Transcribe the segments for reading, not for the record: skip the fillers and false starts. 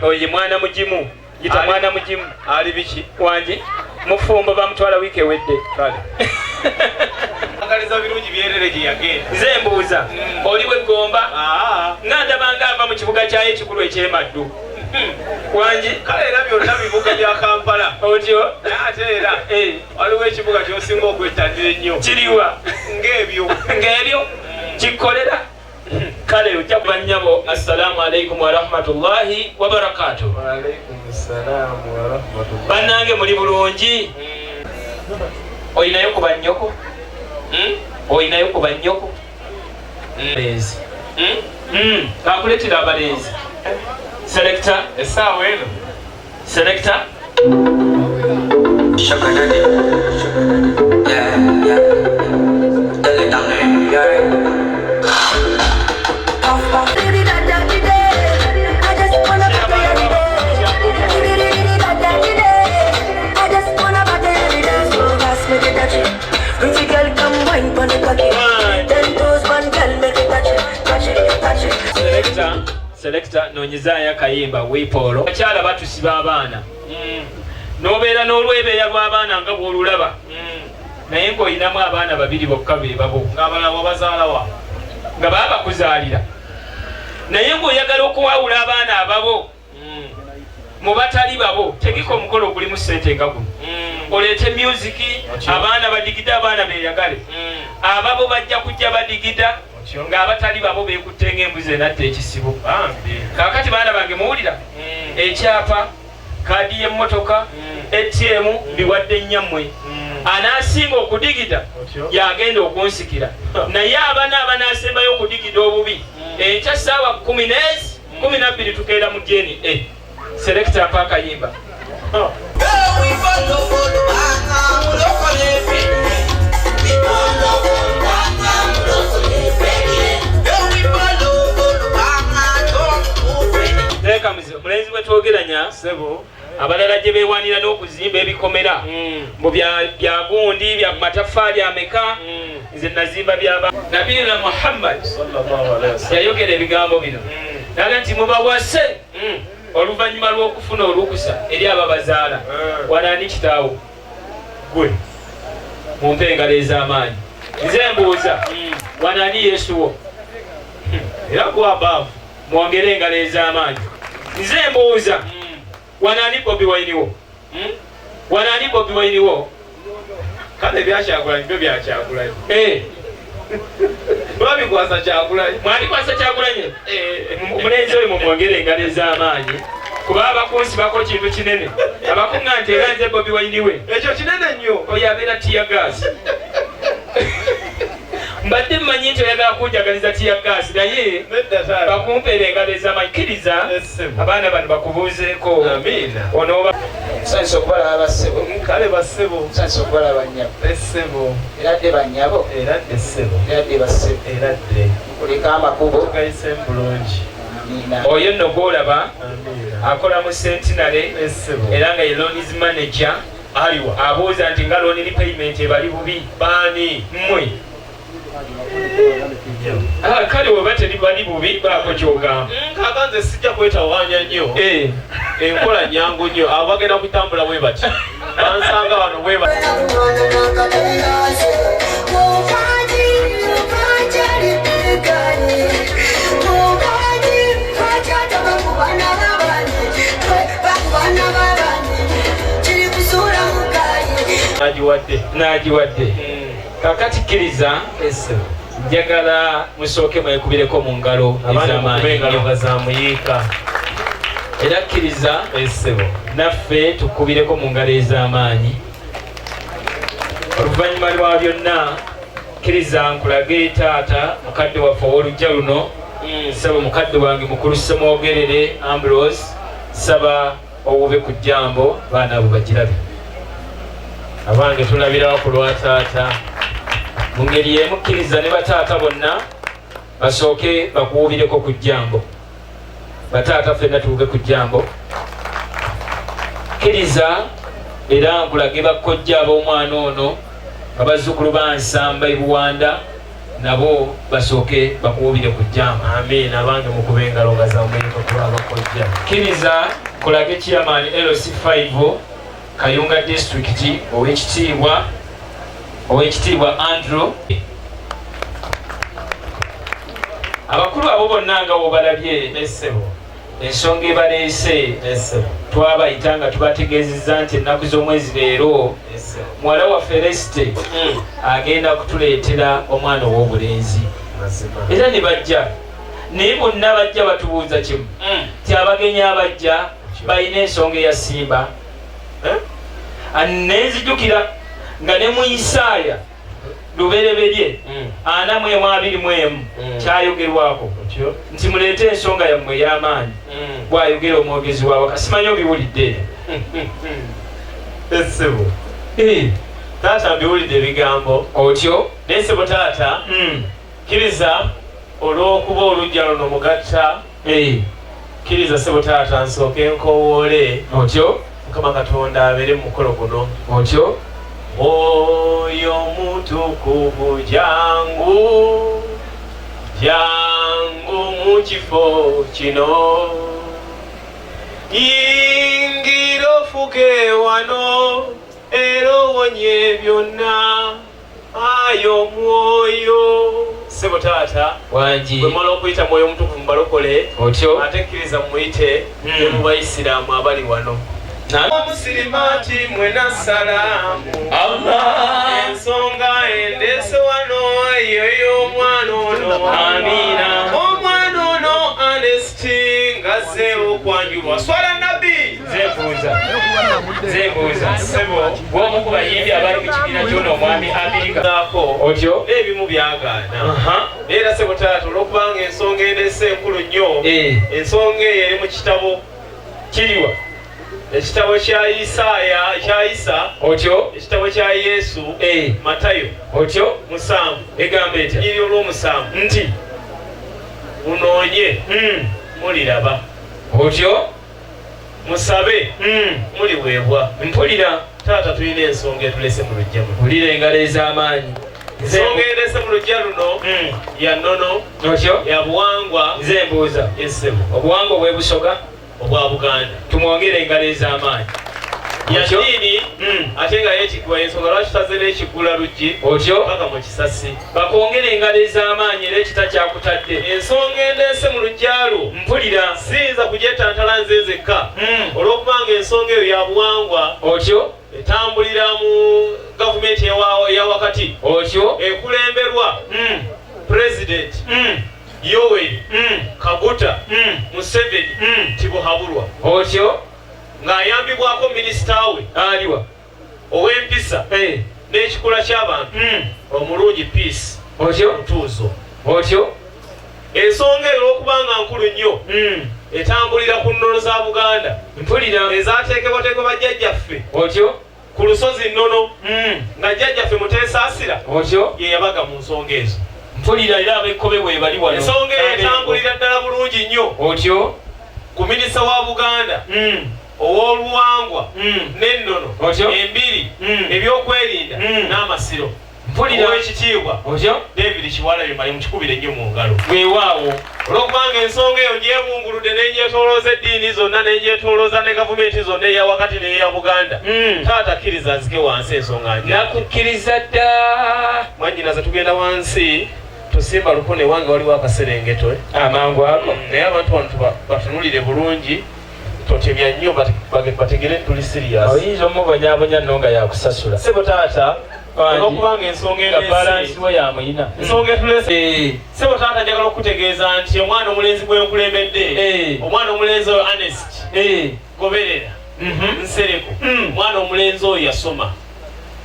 oye mwana mujimu yita mwana mujimu ali biki wanje mufumbo bamutwala wiiki ewedde kale agaliza birungi byerere gye yagenda nze mbuuza oliwe Gomba nga ndabanga ava mu kibuga kyayo ekikulu ekyemaddu wanje kale era byonna bibuga bya Kampala otyo ate era waliwo ekibuga kyosinga okwettanira ennyo kiriwa ng'ebyo kikolera kale ojja kuba nnyabo. Assalamu alaikum warahmatullahi wabarakatuh. Bannange muli bulungi? Oyinayo ku bannyoko? Oyinayo ku bannyoko? Abalenzi kakuleetera abalenzi. Selector essaawa eno selector Selector nonyezaayo akayimba wiipolo akyala batusiba abaana n'obeera n'olwebeeya lw'abaana nga bw'olulaba naye ng'olinamu abaana babiri bokka be babo ng'abalala bazaalawa nga baabakuzaalira naye ng'oyagala okuwawula abaana ababo mu batali babo tegeka omukolo ogulimu ssente nga guno oleete musiki abaana badigida abaana beeyagale ababo bajja kujja badigida ng'abatali babo beekutte ng'embuzi enatta ekisibo. Kaakati baana bange muwulira ekyapa kaadi y'emmotoka ATM biwadde nnyammwe anaasinga okudigida yagenda okunsikira naye abaana abanaasembayo okudigida obubi enkya ssaawa 12 tukeera mu jeni Selector mpa akayimba. Mulenzi bwe twogeranya sebo abalala gye beewanira n'okuzimba ebikomera mu bya gundi bya mataffaali ameka nze nazimba byaba Nabiyina Muhammad yayogera ebigambo bino naga nti mubawase oluvannyuma lw'okufuna olukusa eri ababazaala wanaani kitaawo gwe mumpe engalo ez'amaanyi nze mbuuza wanaani Yesuwo era gwabaavu mwongere engalo ez'amaanyi nze mbuuza wanaani Bobi Wine wo wanaani Bobi Wine wo kale byakyagulanyi byo byakyagulanyi lwabikwasa kyagulanyi mwandikwasa kyagulanyi omulenzi oyo mumwongere engalo ez'amaanyi kuba abakunsi bako kintu kinene abakuŋŋa nti era nze Bobi Wine we ekyo kinene nnyo oyo abeera tiyagaasi mbadde mmanyi nti oyagala kunjagaliza tiyagaasi naye bakumpeera engalo ez'amaanyi kkiriza abaana bano bakubuuzeeko onooba nsanyusa okubalaba bassebo kale bassebo nsanyusa okubalaba nnyabo essebo era dde bannyabo era dde ssebo era dde bassebo era dde kuliko amakubo gayise bulungi oyo nno gwolaba akola mu Sentinary era nga ye loans manager aliwa abuuza nti nga loan repayment ebali bubi baani mmwe kale weba teribali bubi baako kyogamba nkaaga nze sijja kwetawaanya nnyo enkola nyangu nnyo abo bagenda kutambula bwe bati bansanga wano bwe bati nagiwadde kakati kkiriza njagala musooke mwekubireko mu ngalo ez'amaanyi era kkiriza naffe tukubireko mu ngalo ez'amaanyi oluvannyuma lwa byonna kkiriza nkulage taata mukadde waffe ow'olujja luno saba mukadde wange mukulu Semwogerere Ambrose saba owube ku jjambo baana abo bagirabe abange tulabirawo ku lwa taata mu ngeri y'emu kkiriza ne bataata bonna basooke bakuwubireko ku jjambo bataata ffenna tuwube ku jjambo kkiriza era nkulage bakkojja ab'omwana ono abazzukulu ba Nsamba e Buwanda nabo basooke bakuwubire ku jjama. Amiina. Abange mukube engalo nga zamuyita kuba abakojja. Kkiriza kulage chairman LC5 Kayunga District ow'ekitiibwa Andrew. Abakulu abo bonna nga wobalabye ensonga ebaleese twabayita nga tubategeezezza nti ennaku z'omwezi leero muwala waffe Felicite agenda kutuleetera omwana ow'obulenzi era ne bajja naye bonna bajja batubuuza kimu ti abagenyi abajja balina ensonga eya Simba nenzijukira nga ne mu Isaaya lubereberye 4:21 kyayogerwako nti muleete ensonga yammwe ey'amaanyi bw'ayogera omwogezi waabwe kasimanyi obiwulidde essebo taata mbiwulidde ebigambo otyo naye ssebo taata kkiriza olw'okuba olujja luno mugatta kkiriza ssebo taata nsooke nkowoole otyo Mukama Katonda abeere mu mukolo guno otyo Oyo mutukuvu jangu mu kifo kino yingira ofuke wano era owonye byonna ayo mwoyo ssebo taata wangi bwe mala okuyita mwoyo omutukuvu mubalokole otyo ate kkiriza muyite ne mu bayisiraamu abali wano Omusirimaati mwena salaamu Allah ensonga endese wano yoyo omwana ono Amiina omwana ono Anesti ngazze okwanjulwa swala nabbi zebuuza ssebo bw'omu ku bayimbi abali mu kibiina ky'ono omwami Amerika otyo n'ebimu byagaana era ssebo taata olw'okubanga ensonga endese enkulu nnyo ensonga eyo eri mu kitabo kiriwa ekitabo kya Isa otyo ekitabo kya Yesu Matayo otyo 7 egamba etya iri olw'omusanvu nti munoonye muliraba otyo musabe muliweebwa. Mpulira taata tulina ensonga etulese mu lujja luno. Mpulira engalo ez'amaanyi. Ensonga erese mu lujja luno ya nnono otyo ya buwangwa nze mbuuza essebo obuwangwa bwe busoga obwa Buganda. Tumwongere engalo ez'amaanyi. Ya ddiini ate nga yeekigwa ensonga lwaki taze n'ekiggula luggi otyo paka mu kisasi. bakwongere engalo ez'amaanyi era ekita kyakutadde. Ensonga endeese mu lujjalo mpulira siyinza kugyetantala nze nzekka olw'okubanga ensonga eyo ya buwangwa otyo etambulira mu gavumenti eya wakati otyo ekulemberwa President Yoweri Kaguta Museveni Tibuhaburwa otyo ng'ayambibwako minisita we aliwa ow'empisa n'ekikula ky'abantu omulungi peace otyo ntuuzo. otyo ensonga eyo olw'okubanga nkulu nnyo etambulira ku nnono za Buganda mpulira ezaateekebwateekebwa bajjajjaffe otyo ku lusozi nnono nga jjajjaffe Muteesaasira otyo ye yabaga mu nsonga ezo. mpulira era ab'ekkobe bwe bali wano. Ensonga eyo etambulira ddala bulungi nnyo otyo ku minisita wa Buganda ow'oluwangwa n'ennono embiri ebyokwerinda n'amasiro. mpulira ow'ekitiibwa otyo David Kiwalabye mali mukikubire nnyo mu ngalo. weewaawo olw'okubanga ensonga eyo ngyebunguludde n'engyetolooza eddiini zonna n'engyetolooza ne gavumenti zonna eya wakati n'eya Buganda. taata kkiriza nzike wansi ensonga nje nakukkiriza dda mwannyinaze tugenda wansi tusimba lukone wange waliwo akaserengeto amangu ako naye abantu wano batunulire bulungi totebya nnyo bategere tuli sirias. oyinza omubonyaabonya nno nga yakusasula sebo taata olw'okubanga ensonga balansi we yamuyina ensonga etulese sebo taata njagala okutegeeza nti omwana omulenzi gwe nkulembedde omwana omulenzi oyo Anest goberera nsereko omwana omulenzi oyo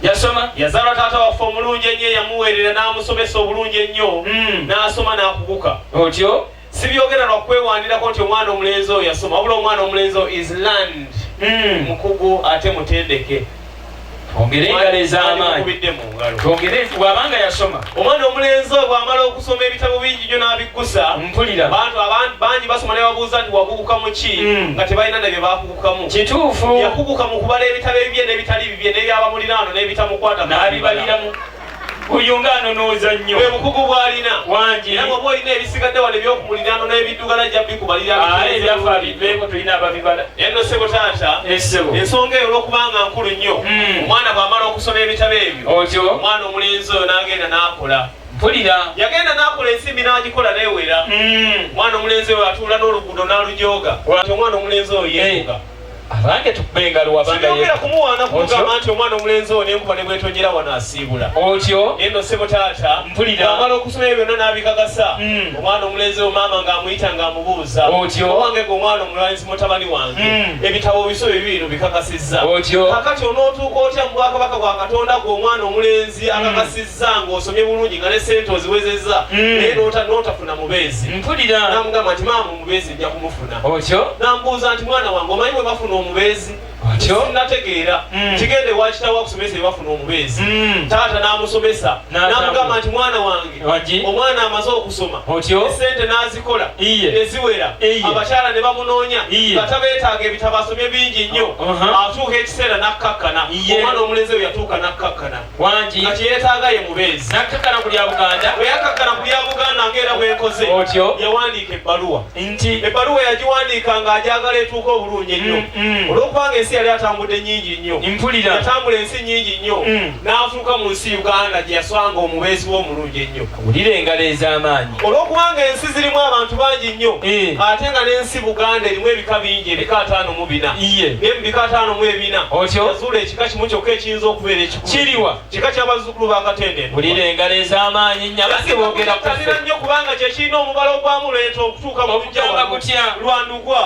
yasoma yazaalwa taata waffe omulungi ennyo yamuweerera n'amusomesa obulungi ennyo n'asoma n'akuguka otyo sibyogera lwakwewandirako nti omwana omulenzi oyo yasoma wabula omwana omulenzi oyo is land mukugu ate mutendeke. twongere engalo ez'amaanyi twongere bw'abanga yasoma omwana omulenzi oyo bw'amala okusoma ebitabo bingi nnyo n'abiggusa mpulira bantu bangi basoma ne babuuza nti wakuguka mu ki nga tebalina ne bye bakugukamu. kituufu yakuguka mu kubala ebitabo ebibye n'ebitali bibye n'ebyabamuliraano n'ebitamukwata n'abibaliramu uyungano noza nnyo bwe bukugu bw'alina wangi era bw'oba olina ebisigadde wano ebyokumuliraano n'ebiddugala ajja bikubalira ebyafa abiveeko tulina ababibala eno ssebo taata ensonga eyo olw'okubanga nkulu nnyo omwana bw'amala okusoma ebitabo ebyo otyo omwana omulenzi oyo n'agenda n'akola mpulira yagenda n'akola ensimbi n'agikola n'ewera omwana omulenzi oyo atuula n'oluguudo n'alujooga nti omwana omulenzi oyo yeetuga abange tukubengalo wabangayogera kumuwaana kumugamba nti omwana omulenzi oyo n'enkuba ne bwetonyera wano asiibula otyo eno ssebo taata mpulira amala okusoma ebyo byonna n'abikakasa omwana omulenzi oyo maama ng'amuyita ng'amubuuza otyo owange gwe omwana omulenzi mutabani wange ebitabo biso bibino bikakasizza otyo kakati onootuuka otya mu bwakabaka bwa katonda gwe omwana omulenzi akakasizza ng'osomye bulungi nga ne sente oziwezezza naye n'otafuna mubeezi mpulira n'amugamba nti maama omubeezi nja kumufuna otyo n'amubuuza nti mwana wange omanyi bwe bafuna omubeezi nategeera kigende wakitawo akusomesa ebafuna omubeezi taata n'amusomesa n'amugamba nti mwana wange omwana amaze okusoma esente n'azikola eziwera abakyala ne bamunoonya nga tabeetaaga ebitabo asomye bingi nnyo atuuka ekiseera n'akkakkana omwana omulenzi oyo yatuuka n'akkakkana nga kyeyeetaaga ye mubeezi n'akkakkana ku lya buganda bwe yakkakkana ku lya buganda ng'era bwenkoze yawandiika ebbaluwa ebbaluwa yagiwandiika ng'agyagala etuuka obulungi ennyo olw'okubanga ensi yali atambudde nnyingi nnyo yatambula ensi nnyingi nnyo n'afuuka mu nsi uganda gye yaswanga omubeezi w'omulungi ennyo wulira engalo ez'amaanyi olw'okubanga ensi zirimu abantu bangi nnyo ate nga n'ensi buganda erimu ebika bingi ebika 54 naye mu bika 54 yazuula ekika kimu kyokka ekiyinza okubeera ekikulu kiriwa kika ky'abazzukulu bakatendeni wulira engalo ez'amaanyi nnyabaze boogera kutanira nnyo kubanga kye kirina omubala ogwamuleeta okutuuka mu lujja lwandugwa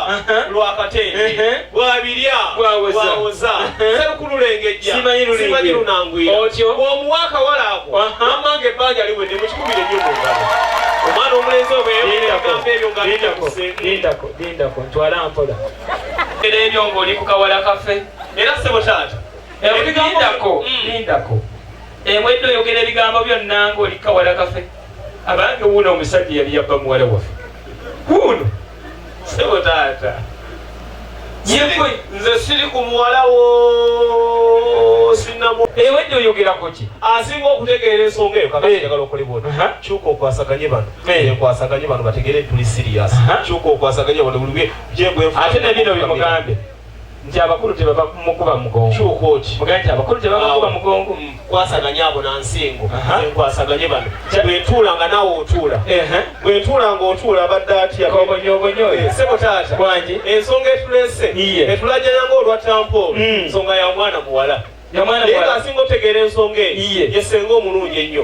lwakatende bwabirya bwawoza serukululengejja simanyi lunangwira bw'omuwa akawala ako amange ebbanja liwedde mukikubire nnyo mu ngalo omwana omulenzi obeegambo ebyo lindako ntwala mpola era ebyo ng'oli ku kawala kaffe era ssebo taata lindako emwedde oyogera ebigambo byonna ng'oli ku kawala kaffe abange wuuno omusajja yali yabba muwala waffe wuuno ssebo taata nze siri ku muwala wo sinnamu ewedde oyogerako ki asinga okutegeera ensonga eyo kakati njagala okolebona kyuka okwasaganye bano enkwasaganye bano bategere tuli sirias kyuka okwasaganye bano buli ate ne bino bimugambe nti abakulu tebaba mukuba mugongo kyuka oti mugambe nti abakulu tebabakuba mugongo kwasaganye abo nansingo enkwasaganye bano bwentuula nga naawe otuula bwentuula nga otuula abadde atya obonyoobonyoyo sebo taata wangi ensonga etulese etulajjanya olwa tampoolo nsonga ya mwana muwala naye ng'asinga otegeera ensonga eyo yesenga omulungi ennyo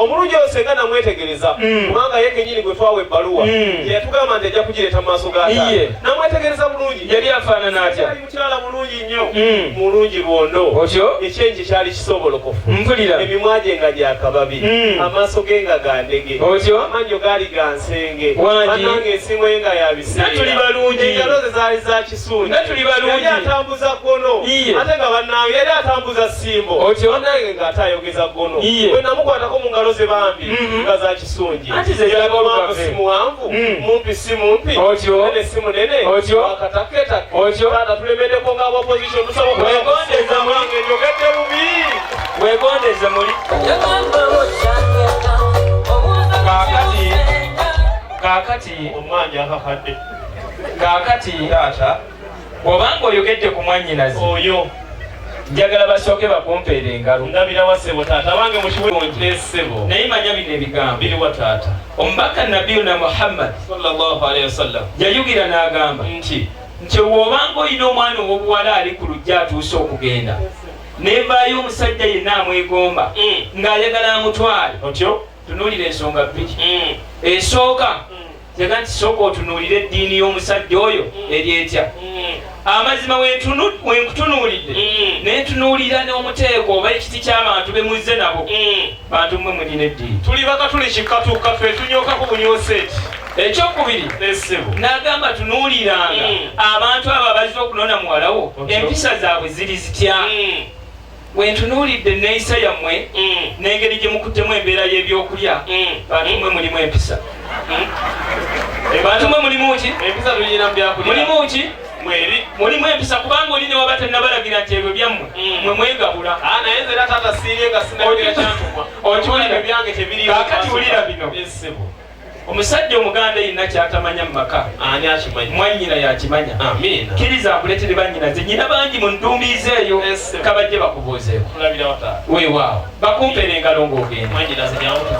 omulungi oyo senga namwetegereza kubanga ye kenyini gwe twawa ebbaluwa yatugamba nti ajja kugireeta mu maaso g'ataata namwetegereza bulungi yali afaanana atya mukyala mulungi nnyo mulungi lwondo ekyenje kyali kisobolokofu emimwa gye nga gyakababi amaaso ge nga gandege amannyo gaali ga nsenge bannange ensingo ye nga yabiseera engalo ze zaali za kisungi yali atambuza ggono ate nga bannange yali atambuza simbo nange ng'ate ayogeza ggono bwe namukwatako mu ngalo ze bambi nga za kisungi yalagamambu si muwanvu mumpi si mumpi nene si munene akataketake taata tulemeddeko ng'abaopposition tusobola wange njogedde bubi wegondeze muli kaakati omwanya akakadde kaakati taata bw'obanga oyogedde ku mwannyinazi oyo njagala basooke bakumpeera engalo ndabirawa ssebo taata abange mukiwe ssebo naye manya bino ebigambo biriwa taata omubaka nabiyuna muhammad sallallahu alaihi wasallam yayugira n'agamba nti bw'obanga olina omwana ow'obuwala ali ku lujja atuuse okugenda nevaayo omusajja yenna amwegomba ng'ayagala amutwale otyo tunuulira ensonga bbiri esooka yaga nti sooka otunuulira eddiini y'omusajja oyo eri etya amazima wenkutunuulidde nentunuulira n'omuteeko oba ekiti ky'abantu bemuzze nabo bantu mmwe mulina eddiini tuli baka tuli kikatuuka ffe tunyookako bunyoseeti ekyokubiri n'agamba tunuuliranga abantu abo abazze okunona muwalawo empisa zaabwe ziri zitya wentunuulidde neeyisa yammwe n'engeri gye mukuttemu embeera y'ebyokulya bantu mmwe mulimu empisa bantu mmwe mulimu ki empisa tulina mu byakulya mulimu ki mulimu empisa kubanga oli ne waba tennabalagira nti ebyo byammwe mwe mwegabula naye nze era taata siiryenga sinnagira kyantumwa okiwulira byange tebiriyo kaakati wulira bino omusajja omuganda yenna kyatamanya mu maka ani akimanyi mwannyina yakimanya amiina kkiriza akuleetere bannyina ze nyina bangi mu ntumbiiza eyo kabajje bakubuuzeeko tulabira wataala weewaawo bakumpera engalo ng'ogenda mwannyina ze nyamutuge